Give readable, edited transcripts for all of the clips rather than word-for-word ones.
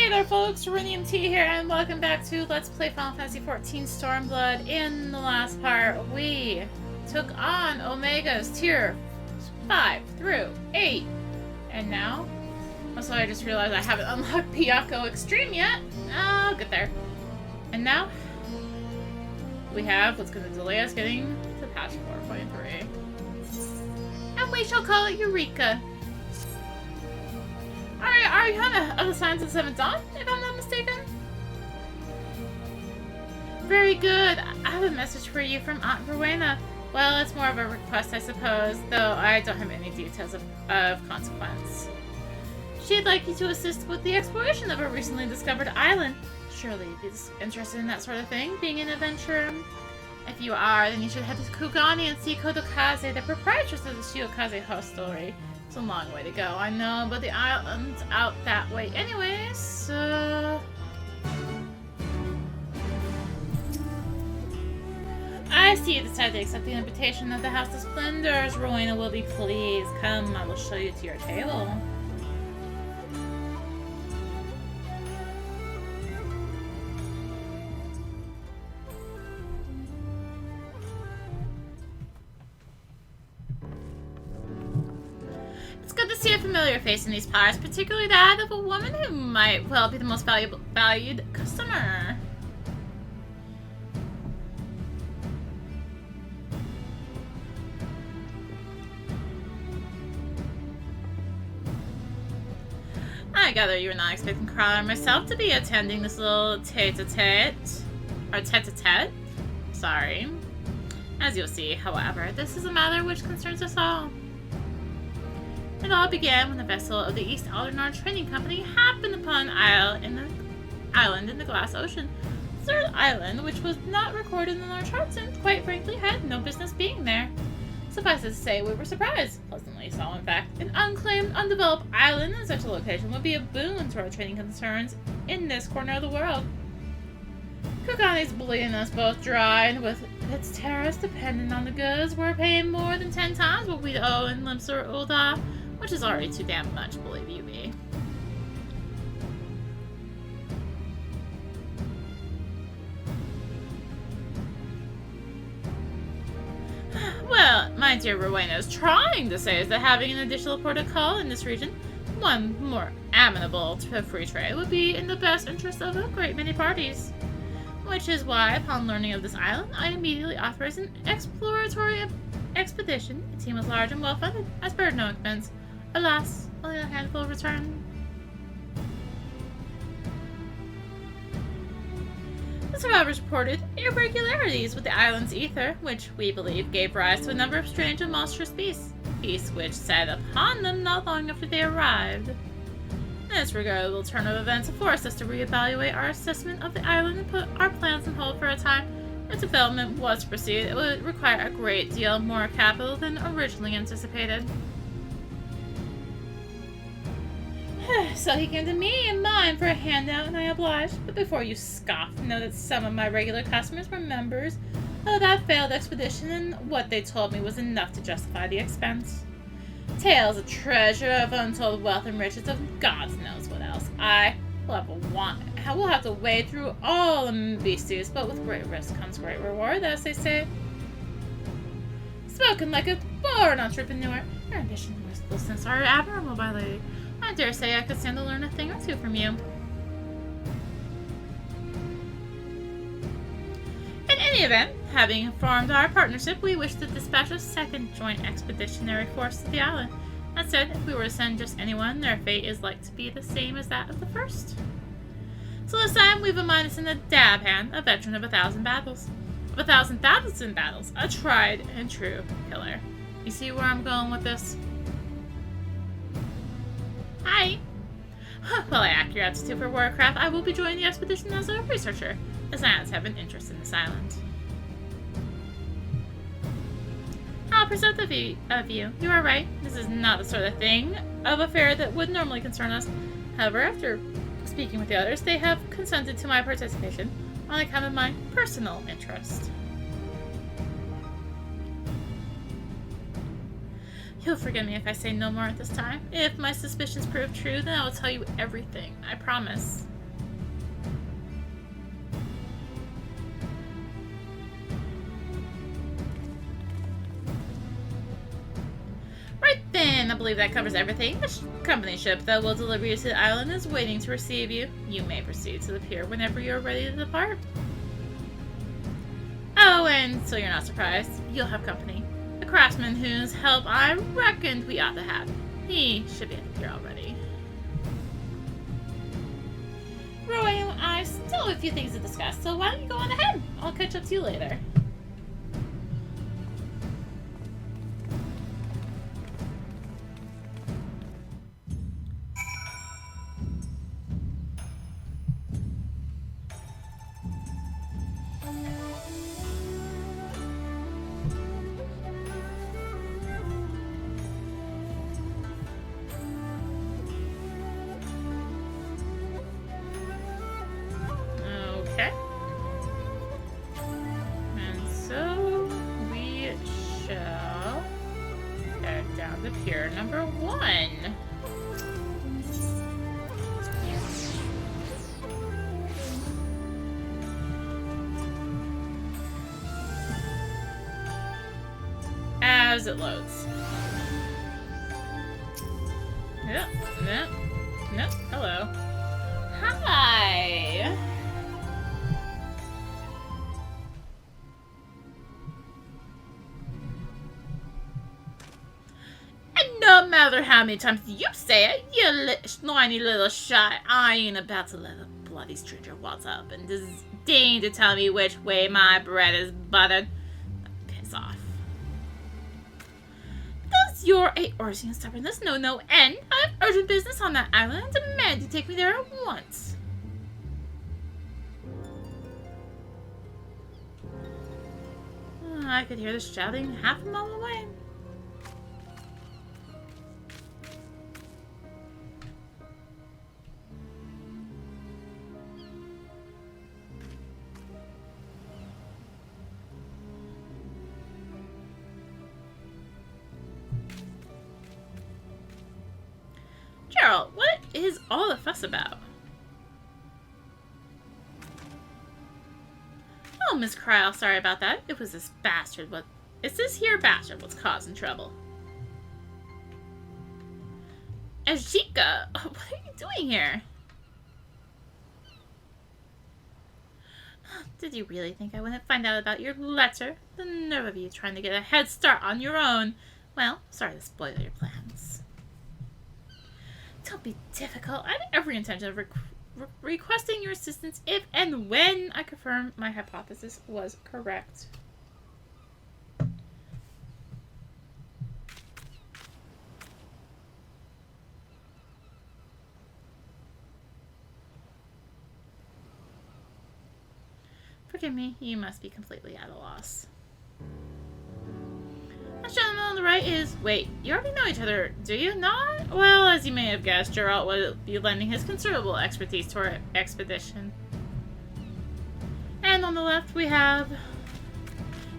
Hey there folks, rinimt here, and welcome back to Let's Play Final Fantasy XIV Stormblood. In the last part, we took on Omega's tier 5 through 8. And now, also I just realized I haven't unlocked Piyako Extreme yet. I'll get there. And now, we have what's going to delay us getting to patch 4.3. And we shall call it Eureka. Alright, are you on the signs of the 7th dawn, if I'm not mistaken? Very good. I have a message for you from Aunt Rowena. Well, it's more of a request, I suppose, though I don't have any details of consequence. She'd like you to assist with the exploration of a recently discovered island. Surely you'd be interested in that sort of thing, being an adventurer. If you are, then you should head to Kugani and see Kodokaze, the proprietress of the Shiokaze hostelry. It's a long way to go, I know, but the island's out that way anyways, so... I see you decided to accept the invitation of the House of Splendors. Rowena will be pleased. Come, I will show you to your table. It's good to see a familiar face in these parts, particularly that of a woman who might well be the most valued customer. I gather you were not expecting Carla or myself to be attending this little tete-a-tete. Or tete-a-tete? Sorry. As you'll see, however, this is a matter which concerns us all. It all began when a vessel of the East Aldernar Trading Company happened upon an island in the Glass Ocean. The third island, which was not recorded in our charts and, quite frankly, had no business being there. Suffice it to say, we were surprised, pleasantly so in fact. An unclaimed, undeveloped island in such a location would be a boon to our trading concerns in this corner of the world. Kugani's bleeding us both dry, and with its terrace dependent on the goods, we're paying more than 10 times what we'd owe in Limser Ulda, which is already too damn much, believe you me. Well, my dear Rowena is trying to say is that having an additional port of call in this region, one more amenable to free trade, would be in the best interest of a great many parties. Which is why, upon learning of this island, I immediately authorized an exploratory expedition. The team was large and well-funded, I spared no expense. Alas, only a handful returned. The survivors reported irregularities with the island's ether, which we believe gave rise to a number of strange and monstrous beasts which set upon them not long after they arrived. This regrettable turn of events forced us to reevaluate our assessment of the island and put our plans on hold for a time. If development was to proceed, it would require a great deal more capital than originally anticipated. So he came to me and mine for a handout, and I obliged. But before you scoff, know that some of my regular customers were members of that failed expedition, and what they told me was enough to justify the expense. Tales of treasure, of untold wealth and riches, of God knows what else. I will have to wade through all the beasties, but with great risk comes great reward, as they say. Spoken like a born entrepreneur. Your ambition and restlessness are admirable, my lady. I dare say I could stand to learn a thing or two from you. In any event, having formed our partnership, we wish to dispatch a second joint expeditionary force to the island. That said, if we were to send just anyone, their fate is like to be the same as that of the first. So this time, we've a mind to send a dab hand, a veteran of 1,000 battles. Of 1,000 battles, a tried and true killer. You see where I'm going with this? Hi! While I act your aptitude for warcraft, I will be joining the expedition as a researcher, as I have an interest in this island. How perceptive of you. You are right. This is not the sort of affair that would normally concern us. However, after speaking with the others, they have consented to my participation on account of my personal interest. You'll forgive me if I say no more at this time. If my suspicions prove true, then I will tell you everything. I promise. believe that covers everything. The company ship that will deliver you to the island is waiting to receive you. You may proceed to the pier whenever you're ready to depart. Oh, and so you're not surprised, you'll have company. A craftsman whose help I reckoned we ought to have. He should be at the pier already. Roy, I still have a few things to discuss, so why don't you go on ahead? I'll catch up to you later. Pier number 1. As it loads. Yep, hello. Hi! No matter how many times you say it, you slimy little shot, I ain't about to let a bloody stranger waltz up and disdain to tell me which way my bread is buttered. Piss off. Does your Eorzean stubbornness know no end? I have urgent business on that island and demand you take me there at once. I could hear the shouting half a mile away. Gerald, what is all the fuss about? Oh, Miss Cryle, sorry about that. It was this bastard. It's this here bastard what's causing trouble. Eureka, what are you doing here? Did you really think I wouldn't find out about your letter? The nerve of you trying to get a head start on your own. Well, sorry to spoil your plans. Don't be difficult. I had every intention of requesting your assistance if and when I confirm my hypothesis was correct. Forgive me, you must be completely at a loss. That gentleman on the right is... Wait, you already know each other, do you not? Well, as you may have guessed, Geralt will be lending his considerable expertise to our expedition. And on the left we have...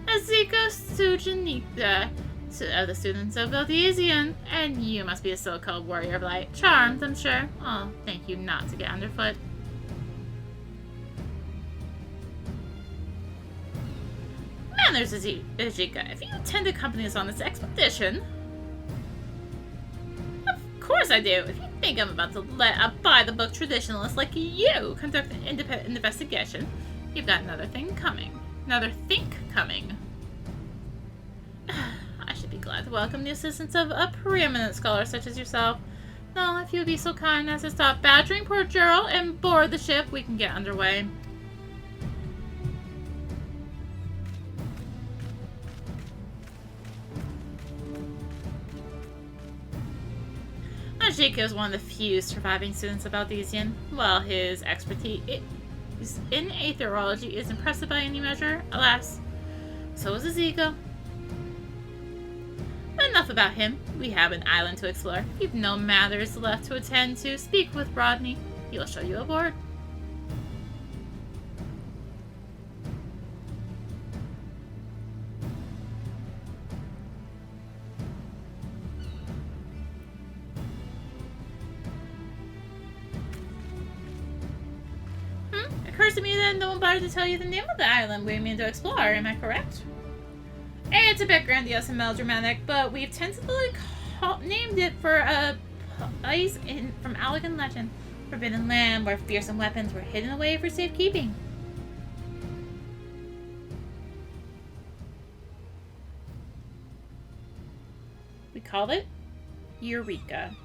Azika Sujanika, of the students of Valdesian, and you must be a so-called warrior of light. Charmed, I'm sure. Oh, thank you not to get underfoot. There's Eureka. If you intend to accompany us on this expedition... Of course I do. If you think I'm about to let a by-the-book traditionalist like you conduct an independent investigation, you've got another thing coming. Another think coming. I should be glad to welcome the assistance of a preeminent scholar such as yourself. No, if you would be so kind as to stop badgering poor Gerald and board the ship, we can get underway. Ajika is one of the few surviving students of Valdesian. While his expertise in aetherology is impressive by any measure, alas, so is his ego. But enough about him. We have an island to explore. If you've no matters left to attend to, speak with Rodney. He will show you aboard. Occurs to me that no one bothered to tell you the name of the island we mean to explore, am I correct? It's a bit grandiose and melodramatic, but we've tentatively named it for a place from Allegan legend. Forbidden land where fearsome weapons were hidden away for safekeeping. We called it Eureka.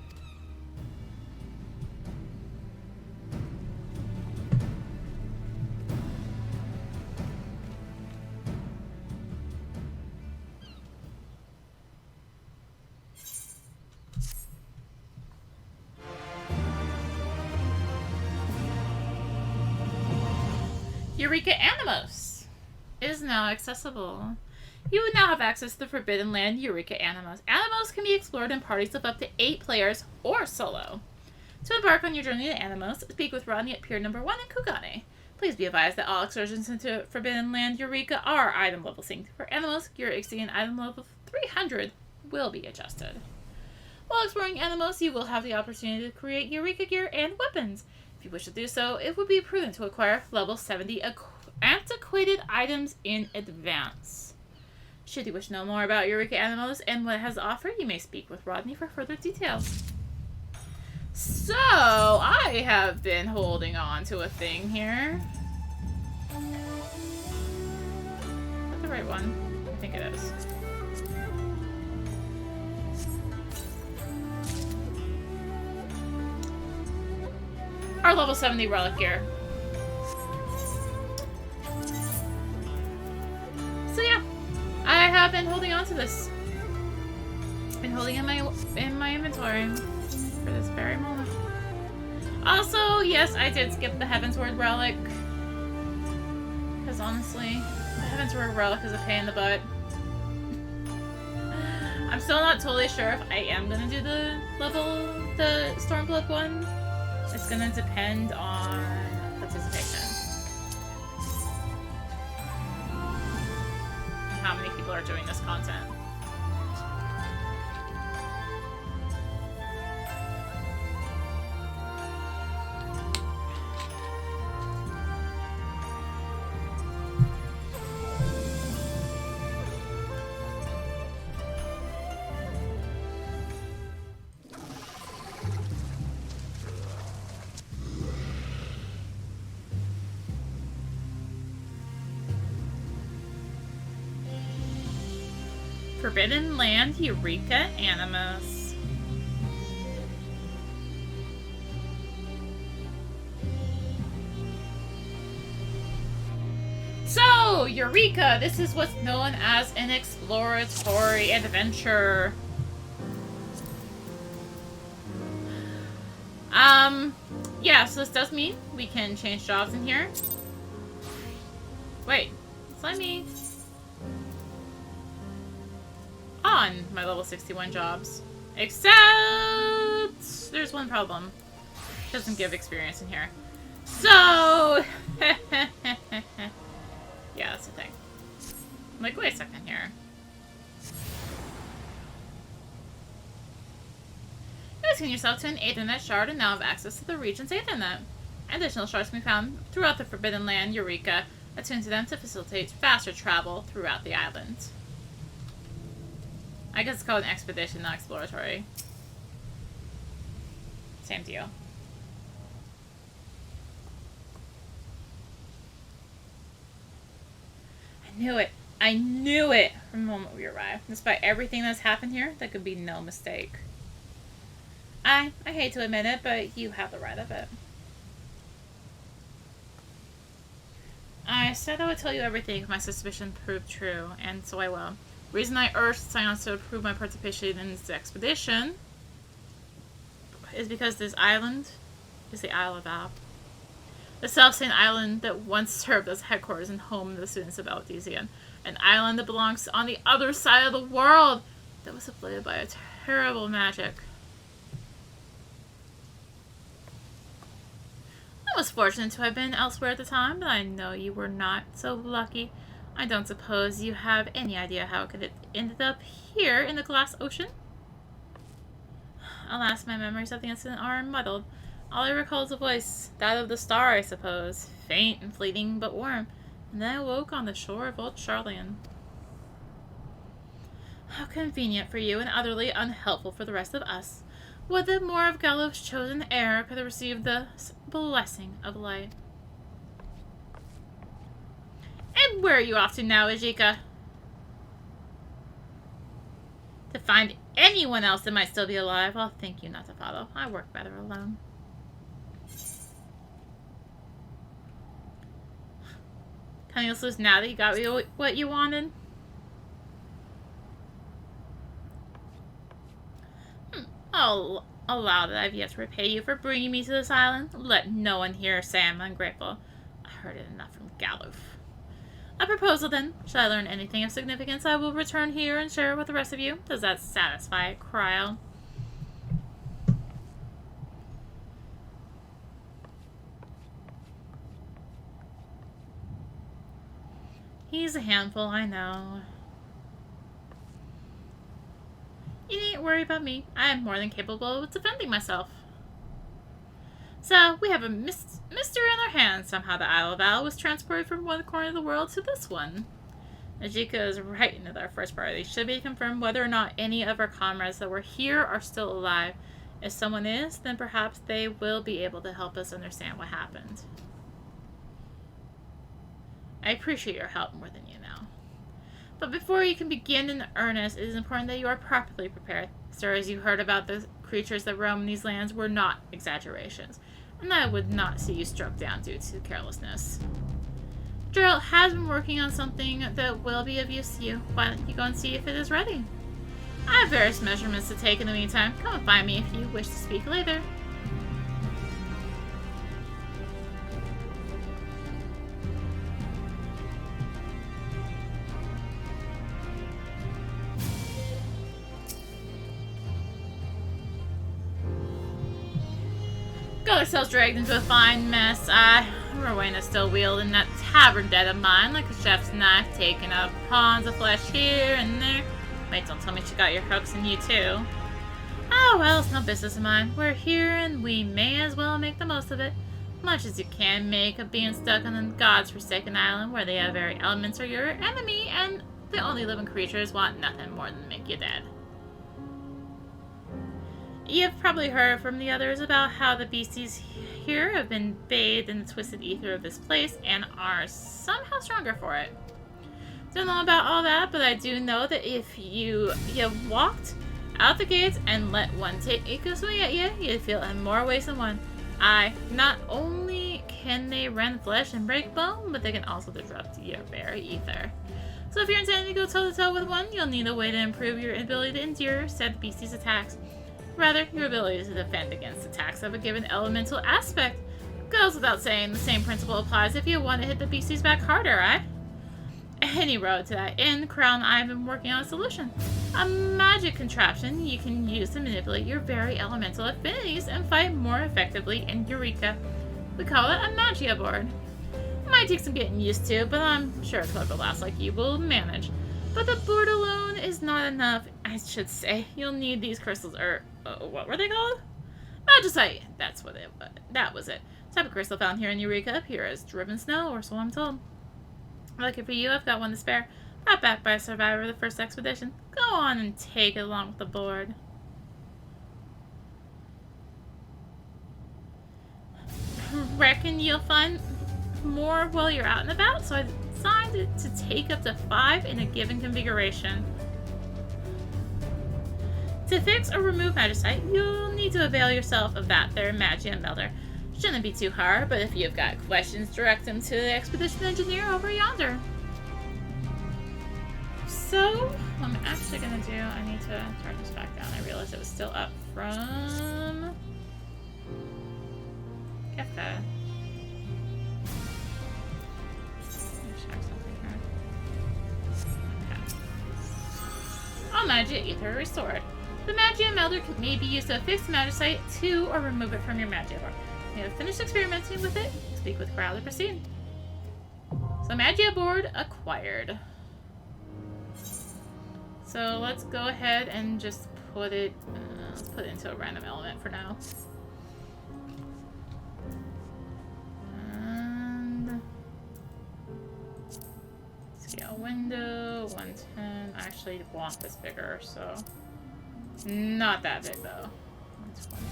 Eureka Anemos is now accessible. You would now have access to the Forbidden Land Eureka Anemos. Anemos can be explored in parties of up to 8 players or solo. To embark on your journey to Anemos, speak with Rodney at Pier Number 1 in Kugane. Please be advised that all excursions into Forbidden Land Eureka are item level synced. For Anemos, gear exceeding item level 300 will be adjusted. While exploring Anemos, you will have the opportunity to create Eureka gear and weapons. If you wish to do so, it would be prudent to acquire level 70 antiquated items in advance. Should you wish to know more about Eureka Anemos and what it has to offer, you may speak with Rodney for further details. So, I have been holding on to a thing here. Is that the right one? I think it is. Our level 70 relic gear. So yeah, I have been holding on to this. Been holding in my inventory for this very moment. Also, yes, I did skip the Heavensward relic. Because honestly, the Heavensward relic is a pain in the butt. I'm still not totally sure if I am gonna do the Stormblood one. It's gonna depend on participation. And how many people are doing this content. Forbidden Land Eureka Anemos. So, Eureka! This is what's known as an exploratory adventure. Yeah, so this does mean we can change jobs in here. Wait, let me on my level 61 jobs. Except there's one problem. It doesn't give experience in here. So yeah, that's the thing. I'm like, wait a second here. You attune yourself to an Aethernet shard and now have access to the region's Aethernet. Additional shards can be found throughout the Forbidden Land Eureka. Attune to them to facilitate faster travel throughout the island. I guess it's called an expedition, not exploratory. Same deal. I knew it. I knew it from the moment we arrived. Despite everything that's happened here, there could be no mistake. I hate to admit it, but you have the right of it. I said I would tell you everything if my suspicion proved true, and so I will. The reason I urged Science to approve my participation in this expedition is because this island is the Isle of Alp. The self-same island that once served as headquarters and home to the students of Aldesian. An island that belongs on the other side of the world that was afflicted by a terrible magic. I was fortunate to have been elsewhere at the time, but I know you were not so lucky. I don't suppose you have any idea how it could have ended up here in the glass ocean? Alas, my memories of the incident are muddled. All I recall is a voice, that of the star, I suppose, faint and fleeting but warm, and then I woke on the shore of old Charlian. How convenient for you and utterly unhelpful for the rest of us. Would that more of Gallow's chosen heir could have received the blessing of light. And where are you off to now, Eureka? To find anyone else that might still be alive. I'll thank you not to follow. I work better alone. Kind of useless now that you got what you wanted. I'll allow that I've yet to repay you for bringing me to this island. Let no one here say I'm ungrateful. I heard it enough from Gallo. A proposal then. Should I learn anything of significance, I will return here and share it with the rest of you. Does that satisfy Corrido? He's a handful, I know. You needn't worry about me. I am more than capable of defending myself. So, we have a mystery on our hands. Somehow the Isle of Al was transported from one corner of the world to this one. Ajika is right into our first priority. Should be confirmed whether or not any of our comrades that were here are still alive. If someone is, then perhaps they will be able to help us understand what happened. I appreciate your help more than you know. But before you can begin in earnest, it is important that you are properly prepared. Stories you heard about the creatures that roam these lands were not exaggerations, and I would not see you struck down due to carelessness. Gerald has been working on something that will be of use to you. Why don't you go and see if it is ready? I have various measurements to take in the meantime. Come and find me if you wish to speak later. Got ourselves dragged into a fine mess. Rowena's still wielding that tavern debt of mine like a chef's knife, taking up pawns of flesh here and there. Wait, don't tell me she got your hooks in you too. Oh well, it's no business of mine. We're here and we may as well make the most of it. Much as you can make of being stuck on the God's forsaken island where the very elements are your enemy and the only living creatures want nothing more than to make you dead. You've probably heard from the others about how the beasties here have been bathed in the twisted ether of this place and are somehow stronger for it. Don't know about all that, but I do know that if you walked out the gates and let one take a swing at you, you'd feel it in more ways than one. Not only can they rend flesh and break bone, but they can also disrupt your very ether. So if you're intending to go toe-to-toe with one, you'll need a way to improve your ability to endure said beastie's attacks. Rather, your ability to defend against attacks of a given elemental aspect. Goes without saying, the same principle applies if you want to hit the beasties back harder, eh? Any road to that end, Crown and I have been working on a solution. A magic contraption you can use to manipulate your very elemental affinities and fight more effectively in Eureka. We call it a magia board. It might take some getting used to, but I'm sure a clever lass like you will manage. But the board alone is not enough, I should say. You'll need these crystals, what were they called? Magicite! That was it. Type of crystal found here in Eureka, pure as driven snow, or so I'm told. Lucky for you, I've got one to spare. Brought back by a survivor of the first expedition. Go on and take it along with the board. Reckon you'll find more while you're out and about, so I decided to take up to 5 in a given configuration. To fix or remove magicite, you'll need to avail yourself of that there magia melter. Shouldn't be too hard, but if you've got questions, direct them to the expedition engineer over yonder. So, what I'm actually gonna do, I need to turn this back down. I realized it was still up from Kefka. All magia ether restored. The magia melter may be used to affix magicite to or remove it from your magia board. You have finished experimenting with it. Speak with Corrido to proceed. So magia board acquired. So let's go ahead and just put it. Let's put it into a random element for now. And scale window. 110. I actually want this bigger, so... Not that big, though. 120.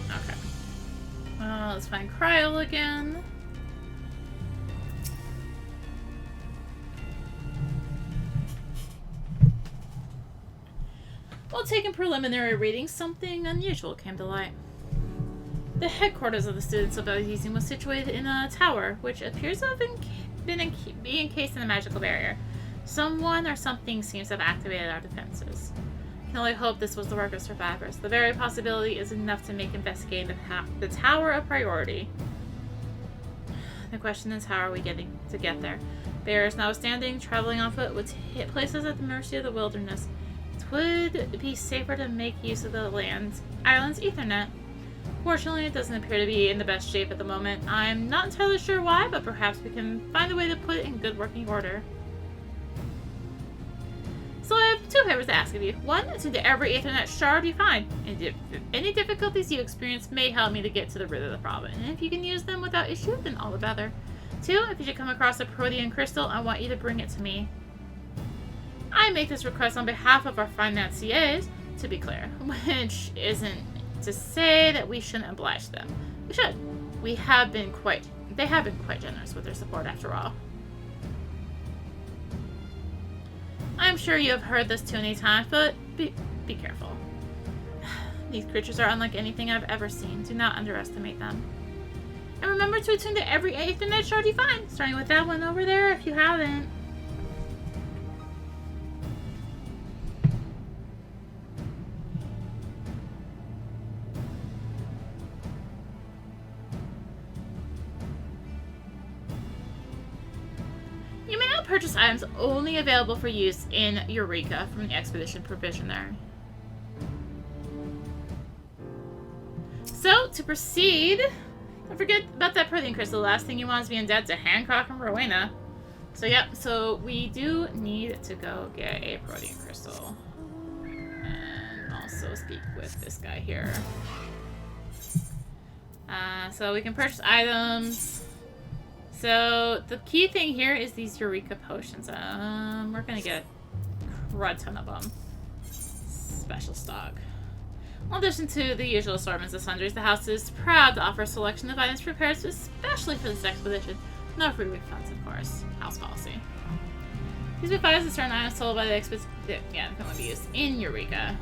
Okay. Well, let's find Cryo again. While taking preliminary readings, something unusual came to light. The headquarters of the students of using was situated in a tower, which appears to have be encased in a magical barrier. Someone or something seems to have activated our defenses. I can only hope this was the work of survivors. The very possibility is enough to make investigating the tower a priority. The question is, how are we getting to get there? Barriers notwithstanding, traveling on foot would place us at the mercy of the wilderness. It would be safer to make use of the island's Ethernet. Fortunately, it doesn't appear to be in the best shape at the moment. I'm not entirely sure why, but perhaps we can find a way to put it in good working order. So I have two favors to ask of you. One, attend to every Ethernet shard you find. Any difficulties you experience may help me to get to the root of the problem. And if you can use them without issue, then all the better. Two, if you should come across a protean crystal, I want you to bring it to me. I make this request on behalf of our financiers, to be clear, which isn't to say that we shouldn't oblige them. We should. They have been quite generous with their support after all. I'm sure you have heard this too many times, but be careful. These creatures are unlike anything I've ever seen. Do not underestimate them. And remember to attune to every Ethernet shard you find, starting with that one over there if you haven't. You may now purchase items only available for use in Eureka from the Expedition Provisionary. So, to proceed, don't forget about that protein crystal. The last thing you want is being dead to Hancock and Rowena. So, yep, so we do need to go get a protein crystal. And also speak with this guy here. So we can purchase items. So, the key thing here is these Eureka potions. We're gonna get a crud ton of them. Special stock. In addition to the usual assortments of sundries, the house is proud to offer a selection of items prepared especially for this expedition. No free refunds, of course. House policy. These advise that certain items sold by the expedition, they can only be used in Eureka.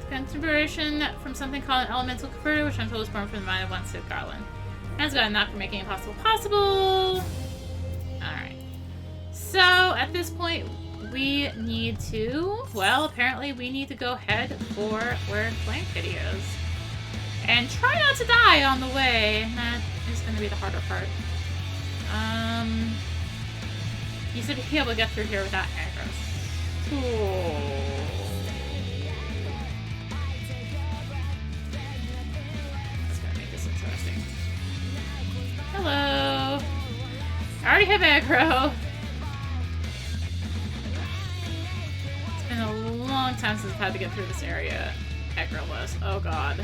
Consideration from something called an elemental converter, which I'm told is born from the mind of one Sid Garland. Has got a knock for making impossible possible. Alright. So, at this point, we need to... Well, apparently we need to go head for where Flank Kitty is. And try not to die on the way. That is going to be the harder part. You should be able to get through here without aggros. Cool. Hello! I already have aggro! It's been a long time since I've had to get through this area aggro-less. Oh god.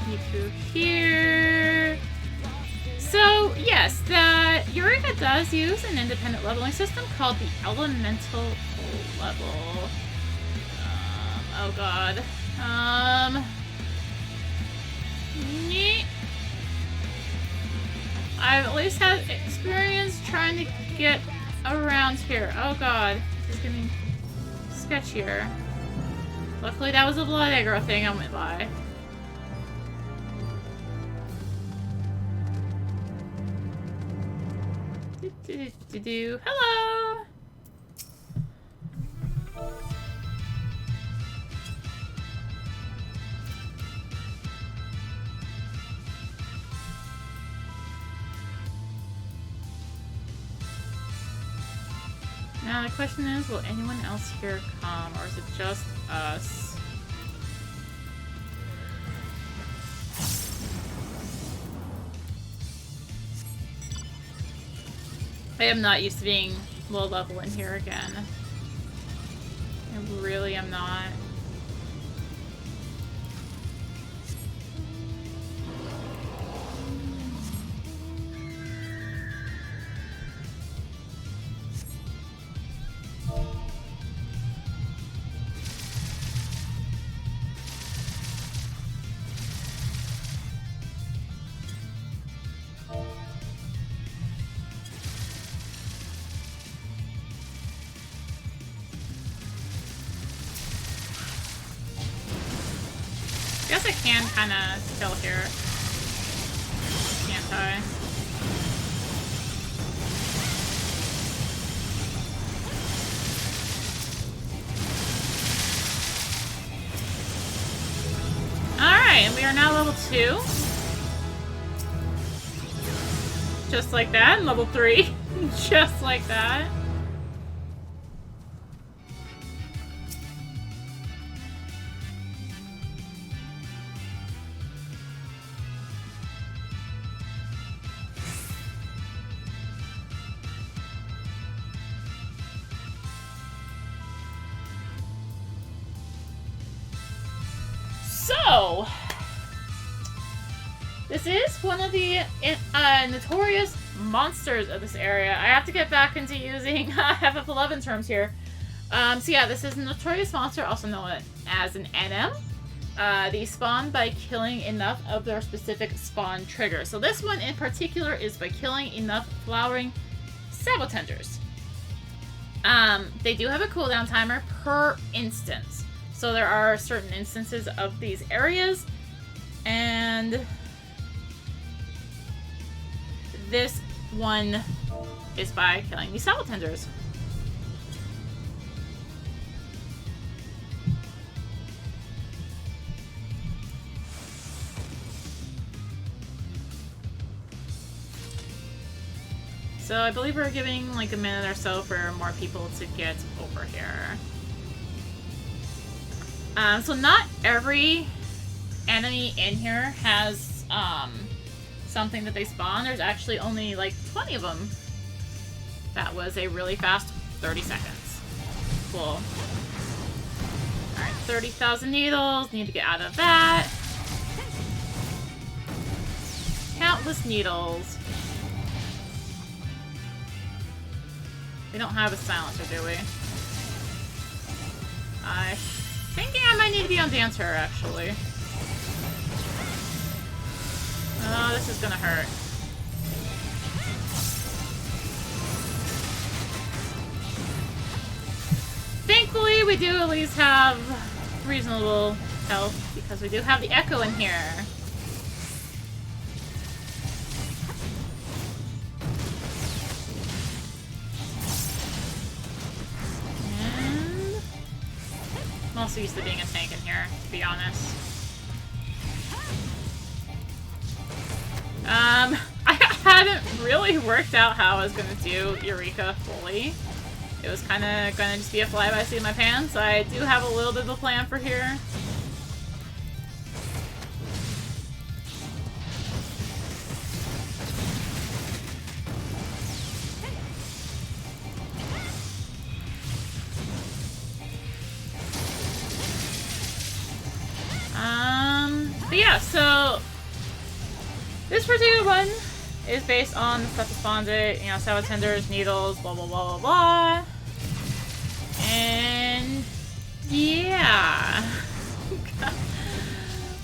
Sneak through here. So, yes, the Eureka does use an independent leveling system called the Elemental Level. Oh god. I've at least had experience trying to get around here. Oh god. This is getting sketchier. Luckily that was a blood aggro thing I went by. Hello! Now the question is, will anyone else here come, or is it just us? I am not used to being low level in here again. I really am not. I guess I can kind of kill here, can't I? Alright, and we are now level 2. Just like that, and level 3. Just like that. So, this is one of the notorious monsters of this area. I have to get back into using FF11 terms here. So yeah, this is a notorious monster, also known as an Anemos. They spawn by killing enough of their specific spawn trigger. So this one in particular is by killing enough flowering Sabotendors. They do have a cooldown timer per instance. So there are certain instances of these areas, and this one is by killing these Sabotendors. So I believe we're giving like a minute or so for more people to get over here. So not every enemy in here has something that they spawn. There's actually only like 20 of them. That was a really fast 30 seconds. Cool. Alright, 30,000 needles. Need to get out of that. Countless needles. We don't have a silencer, do we? Thinking I might need to be on Dancer, actually. Oh, this is gonna hurt. Thankfully, we do at least have reasonable health, because we do have the Echo in here. I'm also used to being a tank in here, to be honest. I hadn't really worked out how I was gonna do Eureka fully. It was kind of gonna just be a fly by seat of my pants. I do have a little bit of a plan for here. But yeah, so this particular one is based on the stuff that spawns it, you know, Sabotendors, needles, blah blah blah blah blah. And yeah.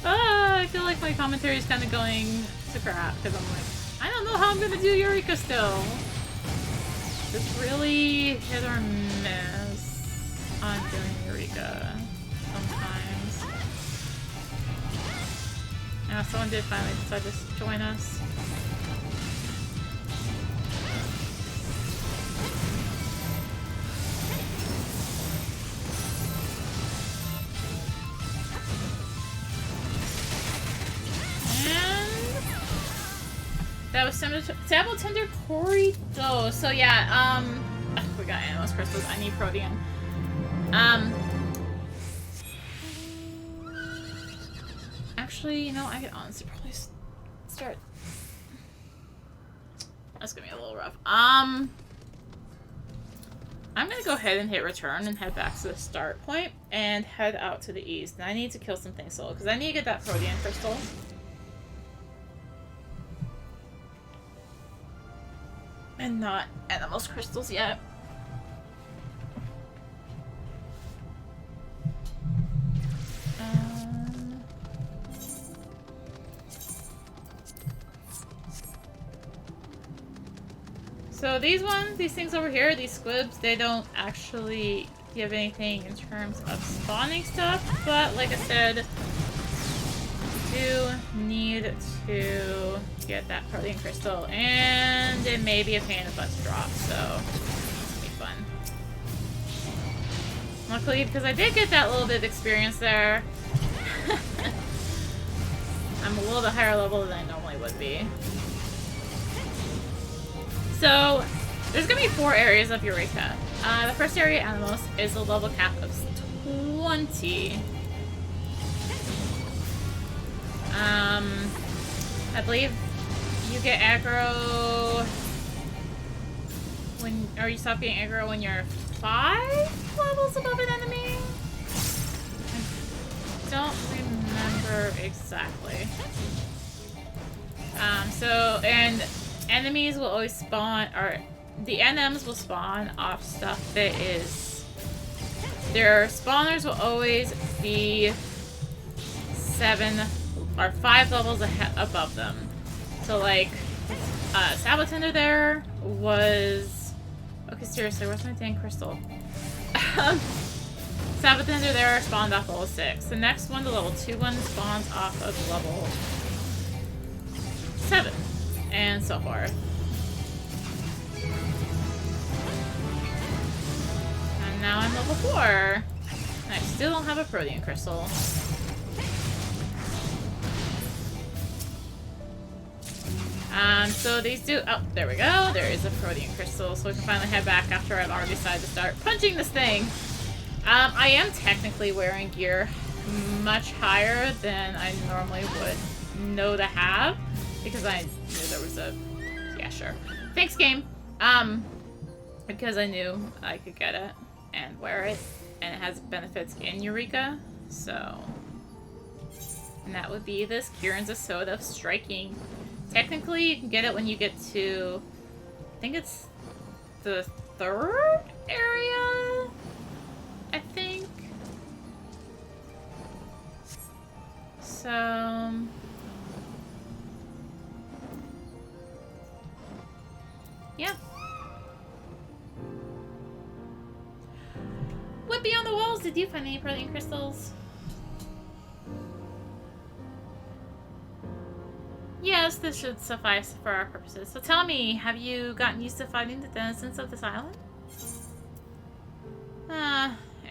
I feel like my commentary is kind of going to crap because I'm like, I don't know how I'm gonna do Eureka still. It's really hit or miss on doing Eureka sometimes. Yeah, someone did finally decide to join us. And that was Sabotendor Corrido. So yeah, we got Anemos crystals. I need Protean. Actually, you know, I could honestly probably start. That's gonna be a little rough. I'm gonna go ahead and hit return and head back to the start point and head out to the east. And I need to kill some things solo because I need to get that protean crystal. And not Anemos crystals yet. So these things over here, these squibs, they don't actually give anything in terms of spawning stuff, but like I said, you do need to get that protean crystal, and it may be a pain in the butt to drop, so it's gonna be fun. Luckily, because I did get that little bit of experience there, I'm a little bit higher level than I normally would be. So, there's going to be 4 areas of Eureka. The first area, Anemos, is a level cap of 20. I believe you get aggro when, or you stop getting aggro when you're 5 levels above an enemy? I don't remember exactly. And enemies will always spawn, or the NMs will spawn off stuff that is... Their spawners will always be 7 or 5 levels above them. So, like, Sabotendor there was... Okay, seriously, where's my dang crystal? Sabotendor there spawned off level 6. The next one, the level 2 one, spawns off of level 7. And so forth. And now I'm level 4. And I still don't have a protean crystal. So these do... Oh, there we go. There is a protean crystal. So we can finally head back after I've already decided to start punching this thing. I am technically wearing gear much higher than I normally would know to have. Because I knew there was a... Yeah, sure. Thanks, game. Because I knew I could get it and wear it. And it has benefits in Eureka. So... And that would be this Kieran's a Soda of Striking. Technically, you can get it when you get to... I think it's the 3rd area? I think. So... Yeah. What beyond the walls? Did you find any protean crystals? Yes, this should suffice for our purposes. So tell me, have you gotten used to fighting the denizens of this island?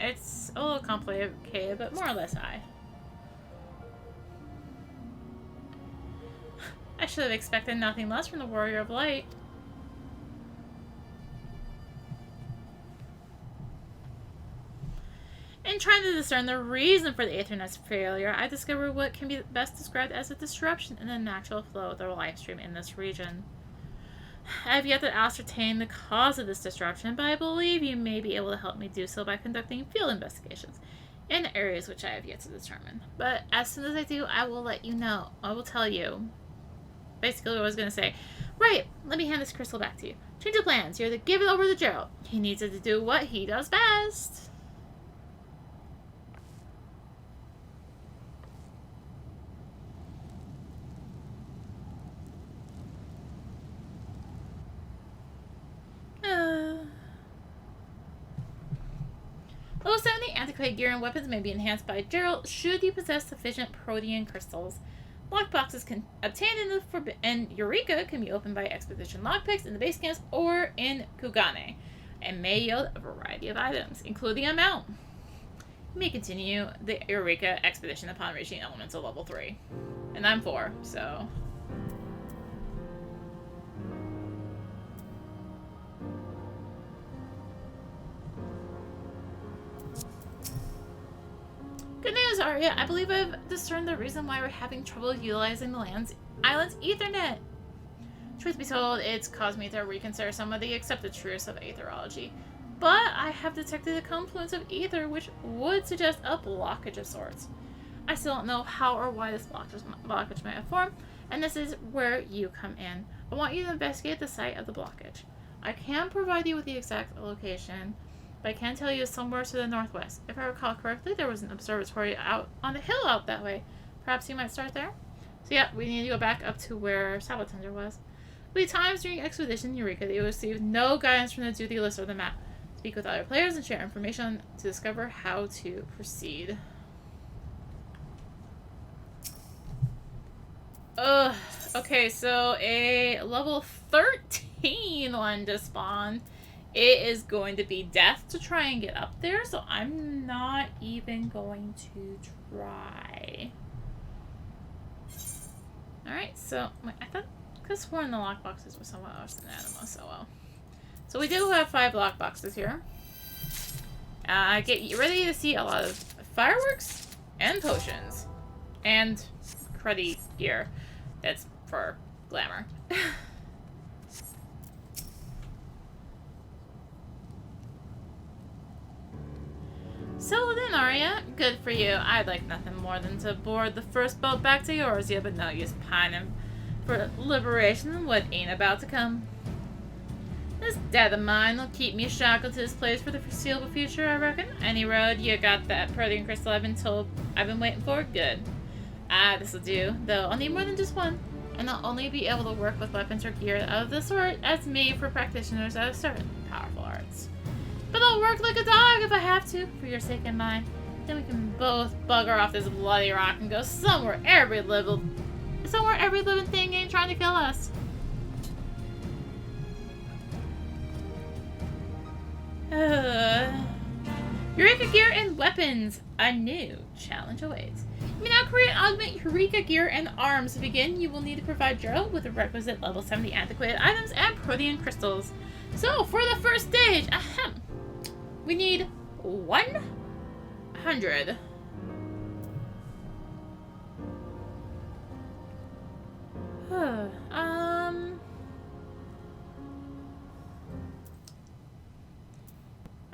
It's a little complicated, but more or less I should have expected nothing less from the Warrior of Light. In trying to discern the reason for the Aethernet's failure, I discovered what can be best described as a disruption in the natural flow of the life stream in this region. I have yet to ascertain the cause of this disruption, but I believe you may be able to help me do so by conducting field investigations in areas which I have yet to determine. But as soon as I do, I will let you know. I will tell you. Basically what I was going to say. Right, let me hand this crystal back to you. Change of plans. You're to give it over to Gerald. He needs it to do what he does best. Level 70 antiquated gear and weapons may be enhanced by Gerald should you possess sufficient protean crystals. Lockboxes can obtained in Eureka can be opened by expedition lockpicks in the base camps or in Kugane, and may yield a variety of items, including amount. You may continue the Eureka expedition upon reaching elements of level 3. And I'm 4, so... Good news, Arya. I believe I've discerned the reason why we're having trouble utilizing the island's Ethernet. Truth be told, it's caused me to reconsider some of the accepted truths of aetherology. but I have detected a confluence of ether which would suggest a blockage of sorts. I still don't know how or why this blockage might have formed, and this is where you come in. I want you to investigate the site of the blockage. I can't provide you with the exact location, but I can tell you it's somewhere to the northwest. If I recall correctly, there was an observatory out on the hill out that way. Perhaps you might start there? So yeah, we need to go back up to where Sabotendor was. There'll be times during Expedition Eureka that you will receive no guidance from the duty list or the map. Speak with other players and share information to discover how to proceed. Ugh. Okay, so a level 13 one just spawned. It is going to be death to try and get up there, so I'm not even going to try. Alright, so I thought because one of the lockboxes was somewhere else than Anemos, so well. So we do have 5 lockboxes here. Get ready to see a lot of fireworks and potions. And cruddy gear. That's for glamour. So then, Arya, good for you. I'd like nothing more than to board the first boat back to Eorzea, but no use pining for liberation and what ain't about to come. This death of mine will keep me shackled to this place for the foreseeable future, I reckon. Any road you got that protein crystal I've been waiting for? Good. Ah, this'll do, though I'll need more than just one, and I'll only be able to work with weapons or gear of the sort that's made for practitioners of certain powerful arts. But I'll work like a dog if I have to, for your sake and mine. Then we can both bugger off this bloody rock and go somewhere every living thing ain't trying to kill us. Eureka gear and weapons. A new challenge awaits. You may now create and augment Eureka gear and arms. To begin, you will need to provide Gerald with the requisite level 70 antiquated items and protean crystals. So, for the first stage, we need 100.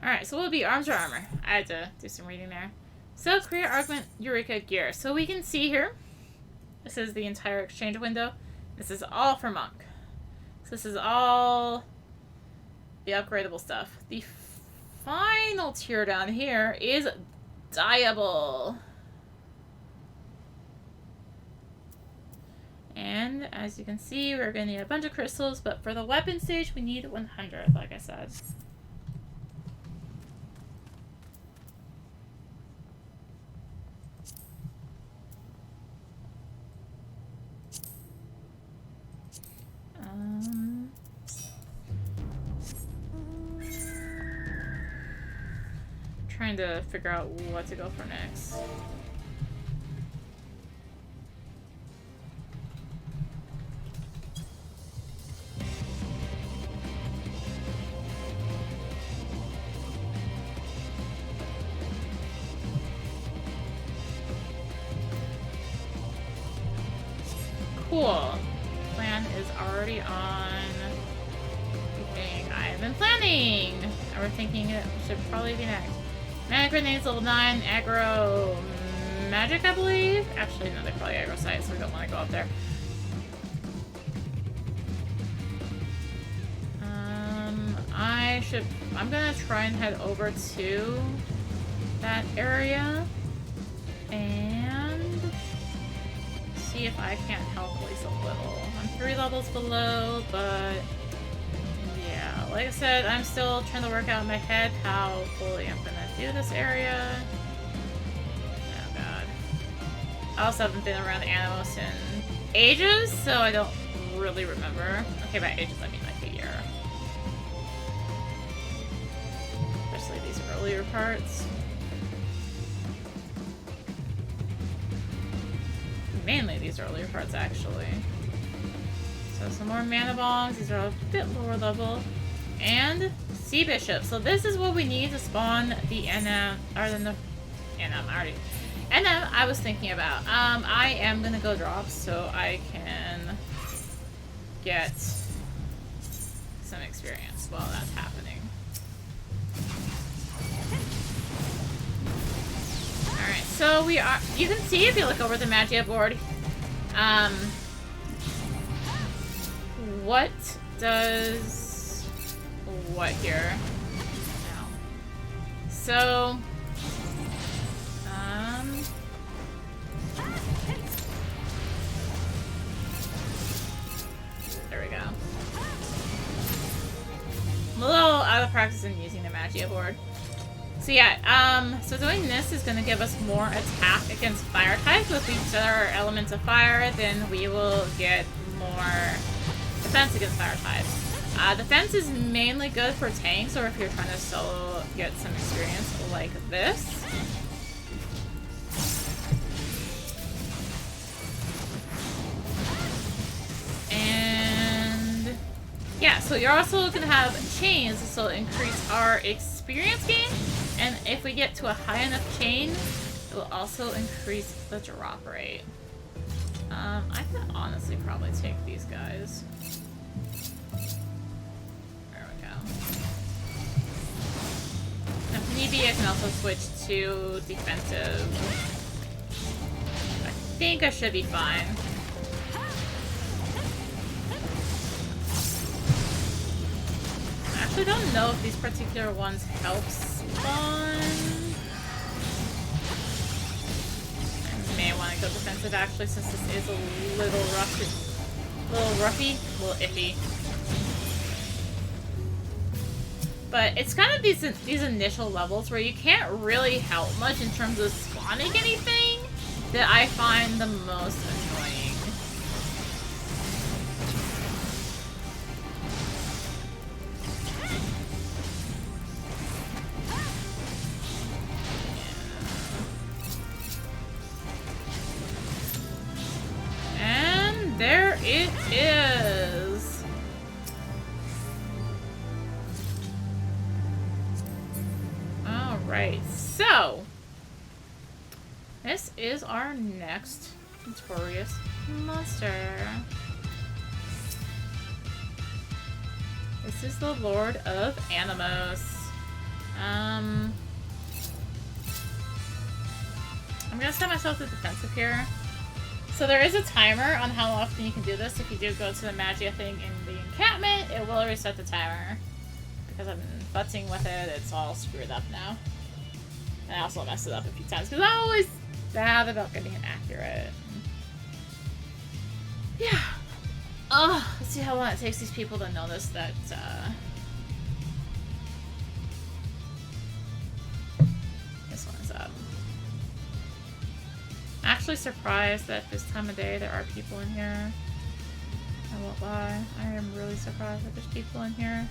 Alright, so what would be arms or armor? I had to do some reading there. So, create augment Eureka gear. So we can see here, this is the entire exchange window. This is all for Monk. So this is all the upgradable stuff. The final tier down here is dyeable. And as you can see, we're going to need a bunch of crystals, but for the weapon stage, we need 100, like I said. Trying to figure out what to go for next. Cool. Plan is already on everything I've been planning. And we're thinking it should probably be next. Mana grenades level 9, aggro magic, I believe. Actually, no, they're probably aggro sites, so we don't want to go up there. I'm gonna try and head over to that area and see if I can't help at least a little. I'm 3 levels below, but yeah, like I said, I'm still trying to work out in my head how fully I'm gonna do this area. Oh god. I also haven't been around Anemos in ages, so I don't really remember. Okay, by ages I mean like a year. Especially these earlier parts. Mainly these earlier parts, actually. So some more mana bombs. These are a bit lower level. And Sea Bishop. So this is what we need to spawn the Enem, or the Enem I was thinking about. I am gonna go drop so I can get some experience while that's happening. so we are. You can see if you look over the Magia board. What does what here? So, there we go. I'm a little out of practice in using the Magia board. So yeah, so doing this is going to give us more attack against fire types. If we set our elements of fire, then we will get more defense against fire types. Defense is mainly good for tanks, or if you're trying to solo get some experience like this. And yeah, so you're also going to have chains, this will increase our experience gain. And if we get to a high enough chain, it will also increase the drop rate. I could honestly probably take these guys. There we go. If need be, I can also switch to defensive. I think I should be fine. I actually don't know if these particular ones help spawn. I may want to go defensive actually, since this is a little roughy, a little iffy. But it's kind of these initial levels where you can't really help much in terms of spawning anything that I find the most annoying. And there it is. Alright, so this is our next Notorious Monster. This is the Lord of Anemos. I'm gonna set myself to defensive here. So there is a timer on how often you can do this. If you do go to the Magia thing in the encampment, it will reset the timer. Because I've been futzing with it, it's all screwed up now. And I also messed it up a few times because I'm always bad about getting it accurate. Yeah. Oh, let's see how long it takes these people to notice that, this one is up. Actually surprised that this time of day there are people in here. I won't lie. I am really surprised that there's people in here.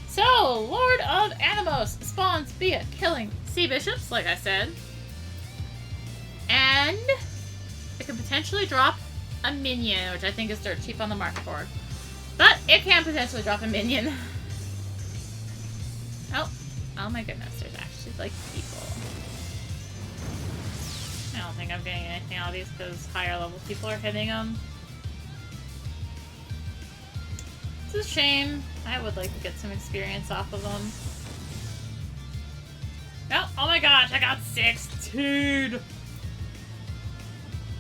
So, Lord of Anemos spawns via killing sea bishops, like I said. And it can potentially drop a minion, which I think is dirt cheap on the market board. But it can potentially drop a minion. Oh my goodness, there's actually, like, people. I don't think I'm getting anything out of these because higher level people are hitting them. It's a shame. I would like to get some experience off of them. Oh my gosh, I got 16!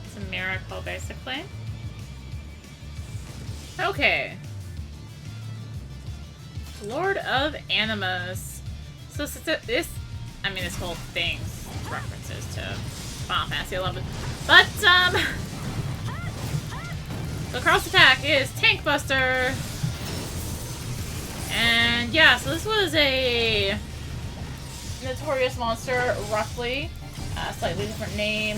It's a miracle, basically. Okay. Lord of Anemos. So this whole thing's references to Final Fantasy XI. But, the cross attack is Tank Buster. And yeah, so this was a Notorious Monster, roughly. Slightly different name.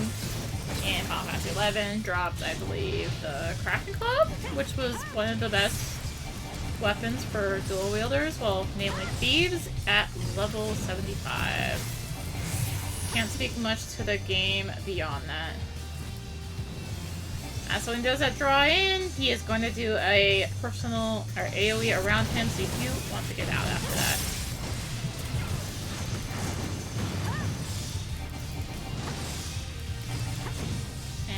In Final Fantasy XI, dropped, I believe, the Kraken Club, which was one of the best weapons for dual wielders, well, namely thieves, at level 75. Can't speak much to the game beyond that. So when he does that draw in, he is going to do a personal, or AoE around him, so if you want to get out after that.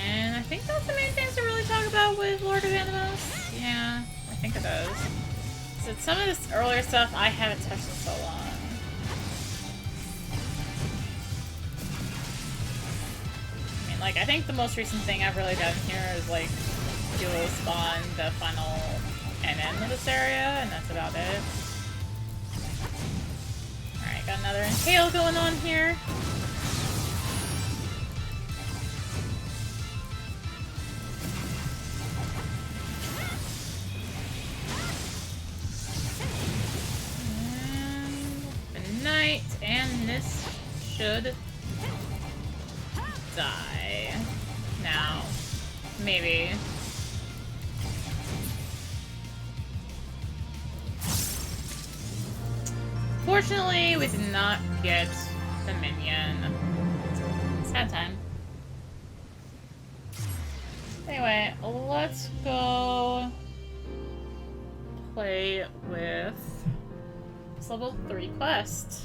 And I think that's the main things to really talk about with Lord of Anemos. Yeah, I think it does. said, some of this earlier stuff I haven't touched in so long. I mean, like, I think the most recent thing I've really done here is, like, dual spawn the final NN of this area, and that's about it. Alright, got another inhale going on here. Night, and this should die. Now, maybe. Fortunately, we did not get the minion. Sad time. Anyway, let's go play with level 3 quest.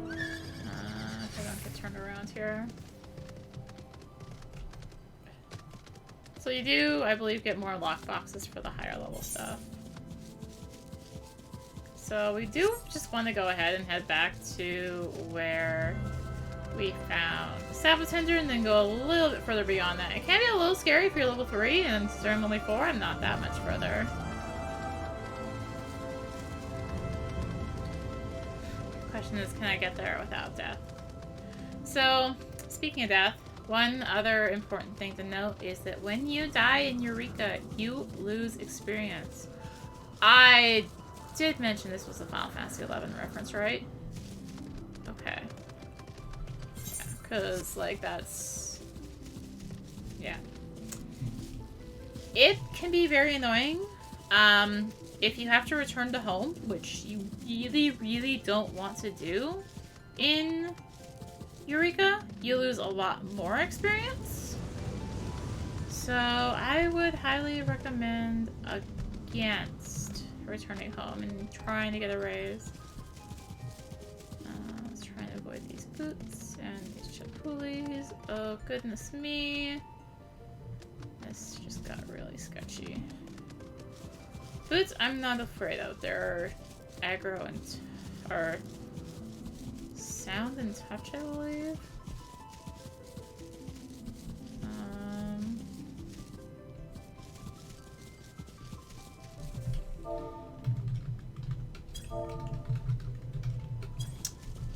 If I don't get turned around here. So you do, I believe, get more lockboxes for the higher level stuff. So we do just want to go ahead and head back to where we found Sabotendor and then go a little bit further beyond that. It can be a little scary if you're level 3 and I'm only 4. I'm not that much further. Question is, can I get there without death? So, speaking of death, one other important thing to note is that when you die in Eureka, you lose experience. I did mention this was a Final Fantasy XI reference, right? Okay. Because, like, that's... yeah. It can be very annoying. If you have to return to home, which you really, really don't want to do in Eureka, you lose a lot more experience. So, I would highly recommend against returning home and trying to get a raise. Let's try and avoid these boots and these chapulis. Oh, goodness me. This just got really sketchy. Boots, I'm not afraid of. They're aggro and... or... sound and touch, I believe.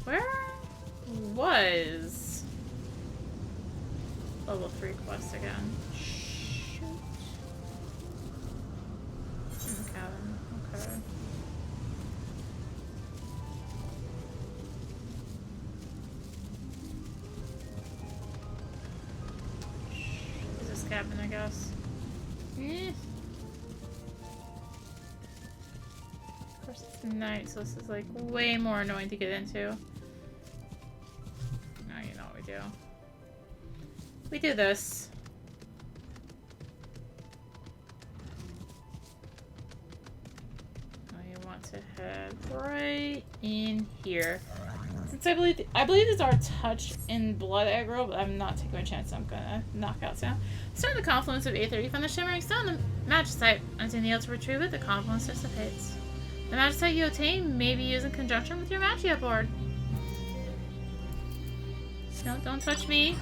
Where was level 3 quest again? Shoot. In the cabin. Okay. Is this cabin, I guess? Of course, it's night, so this is like way more annoying to get into. Now you know what we do. We do this. Now you want to head right in here. Since I believe it's our touch in blood aggro, but I'm not taking my chance. I'm gonna knock out sound. Start the confluence of A30 from the shimmering stone, the magicite. Until you to retrieve it, the confluence dissipates. The magicite you obtain may be used in conjunction with your magia board. No, don't touch me.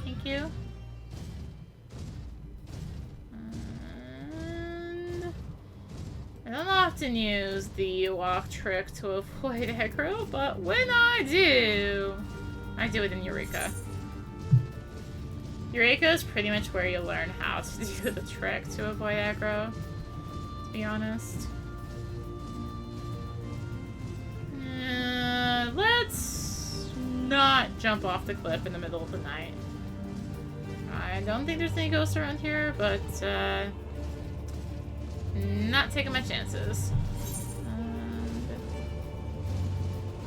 Thank you. And I don't often use the walk trick to avoid aggro, but when I do it in Eureka. Eureka is pretty much where you learn how to do the trick to avoid aggro, to be honest. Let's not jump off the cliff in the middle of the night. I don't think there's any ghosts around here, but not taking my chances. I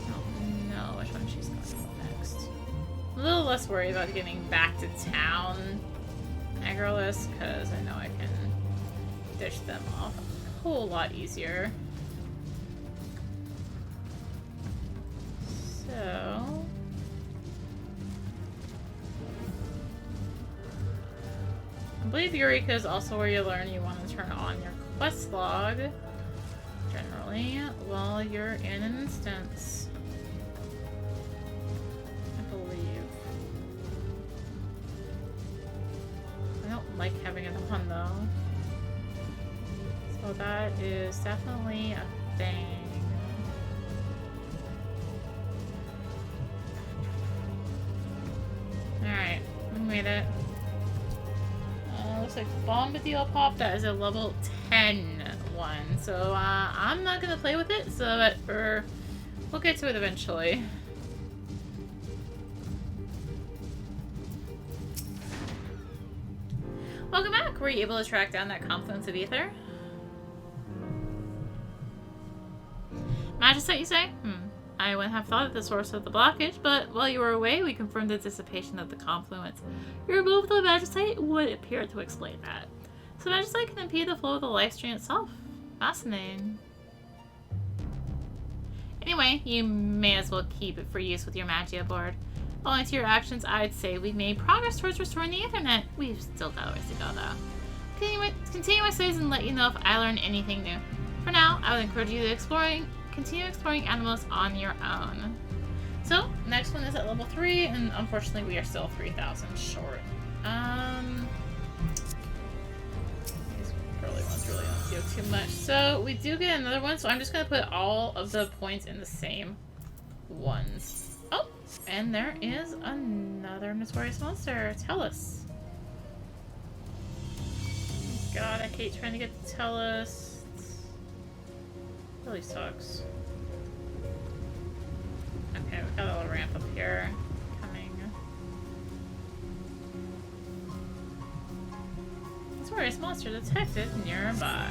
don't know which one she's going to go next. A little less worried about getting back to town aggroless, because I know I can dish them off a whole lot easier. So... I believe Eureka is also where you learn you want to turn on your quest log. Generally, while you're in an instance. I believe. I don't like having it on though. So that is definitely a thing. Alright, we made it. Looks like Bombadil Pop. That is a level 10 one. So I'm not gonna play with it, so that we'll get to it eventually. Welcome back. Were you able to track down that confluence of ether? Magicite, you say? I wouldn't have thought of the source of the blockage, but while you were away, we confirmed the dissipation of the confluence. Your removal of the Magicite would appear to explain that. So Magicite can impede the flow of the life stream itself. Fascinating. Anyway, you may as well keep it for use with your Magia board. Owing to your actions, I'd say we've made progress towards restoring the Ethernet. We've still got a ways to go, though. Continue my studies and let you know if I learn anything new. For now, I would encourage you to continue exploring Anemos on your own. So, next one is at level 3, and unfortunately we are still 3,000 short. These early ones really don't do too much. So, we do get another one, so I'm just going to put all of the points in the same ones. Oh, and there is another Notorious Monster, Teles. God, I hate trying to get to Teles. Really sucks. Okay, we got a little ramp up here. Coming. Notorious monster detected nearby.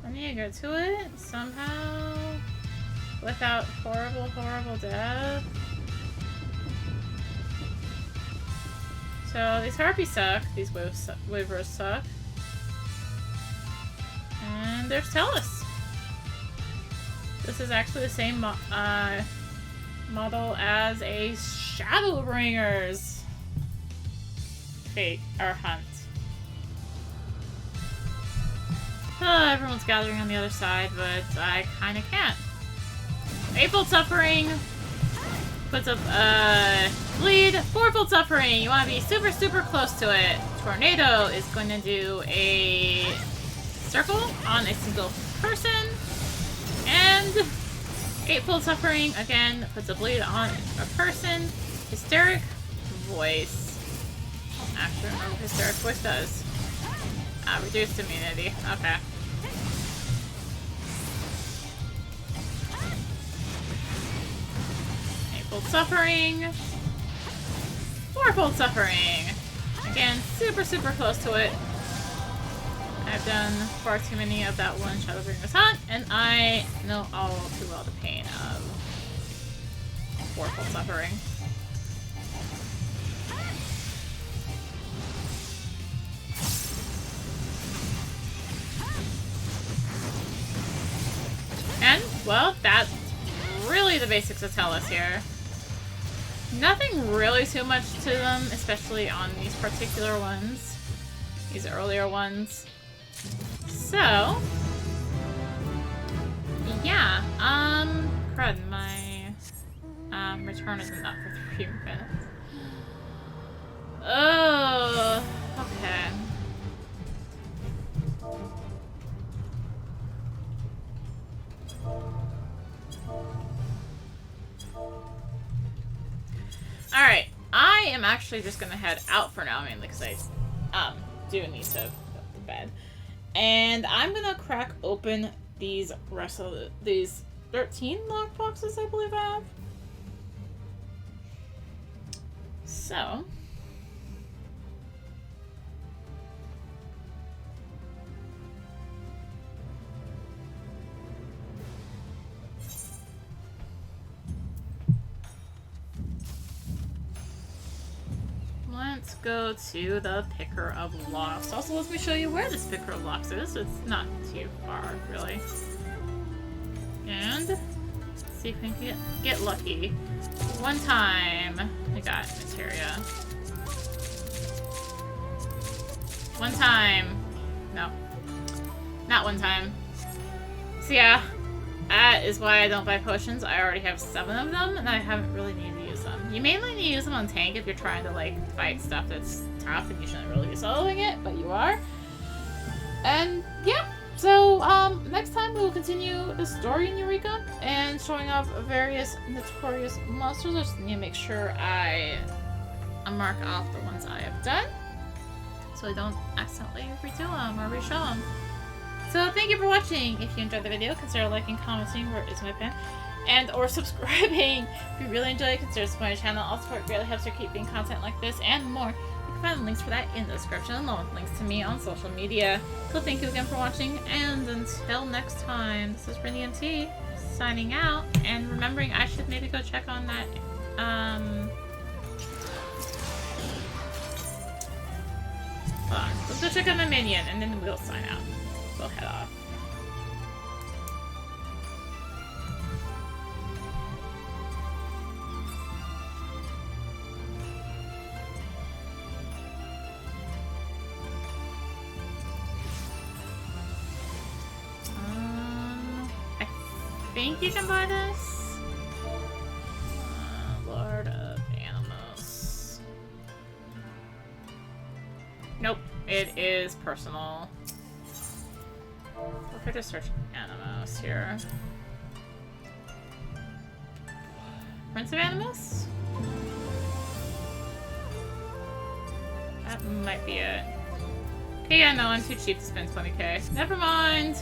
I need to go to it somehow. Without horrible, horrible death. So these harpies suck. These waivers suck. And there's Teles. This is actually the same model as a Shadowbringer's fate or hunt. Everyone's gathering on the other side, but I kind of can't. Eightfold Suffering puts up bleed. Fourfold Suffering. You want to be super, super close to it. Tornado is going to do a circle on a single person. And Eightfold Suffering, again, puts a bleed on a person. Hysteric Voice. Actually, remember what Hysteric Voice does. Reduced immunity. Okay. Eightfold Suffering. Fourfold Suffering. Again, super, super close to it. I've done far too many of that one Shadowbringer's Hunt, and I know all too well the pain of Fourfold Suffering. And, well, that's really the basics of Teles here. Nothing really too much to them, especially on these particular ones. These earlier ones. So, yeah, crud, my, return isn't up for 3 minutes. Oh, okay. Alright, I am actually just gonna head out for now, mainly because I, do need to go to bed. And I'm gonna crack open these rest of these 13 lockboxes, I believe I have. So. Let's let's go to the Picker of Locks. Also, let me show you where this Picker of Locks is. It's not too far, really. And see if we can get lucky. One time, we got materia. One time. No. Not one time. So yeah, that is why I don't buy potions. I already have 7 of them, and I haven't really needed to use them. You mainly need to use them on tank if you're trying to, like, fight stuff that's tough, and you shouldn't really be soloing it, but you are. And, yeah. So, next time we will continue the story in Eureka, and showing off various Notorious Monsters. I just need to make sure I mark off the ones I have done, so I don't accidentally redo them or reshow them. So thank you for watching. If you enjoyed the video, consider liking, commenting where is my pen, and or subscribing. If you really enjoyed it, consider supporting the channel. All support greatly helps her keep making content like this and more. You can find the links for that in the description, along with links to me on social media. So thank you again for watching, and until next time, this is rinimt signing out, and remembering I should maybe go check on that, hold on. Let's go check on my minion, and then we'll sign out. We'll head off. I think you can buy this. Lord of Anemos. Nope, it is personal. If I just search Anemos here. Prince of Anemos? That might be it. Okay, yeah, no, I'm too cheap to spend 20k. Never mind.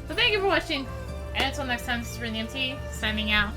So thank you for watching, and until next time, this is rinimt signing out.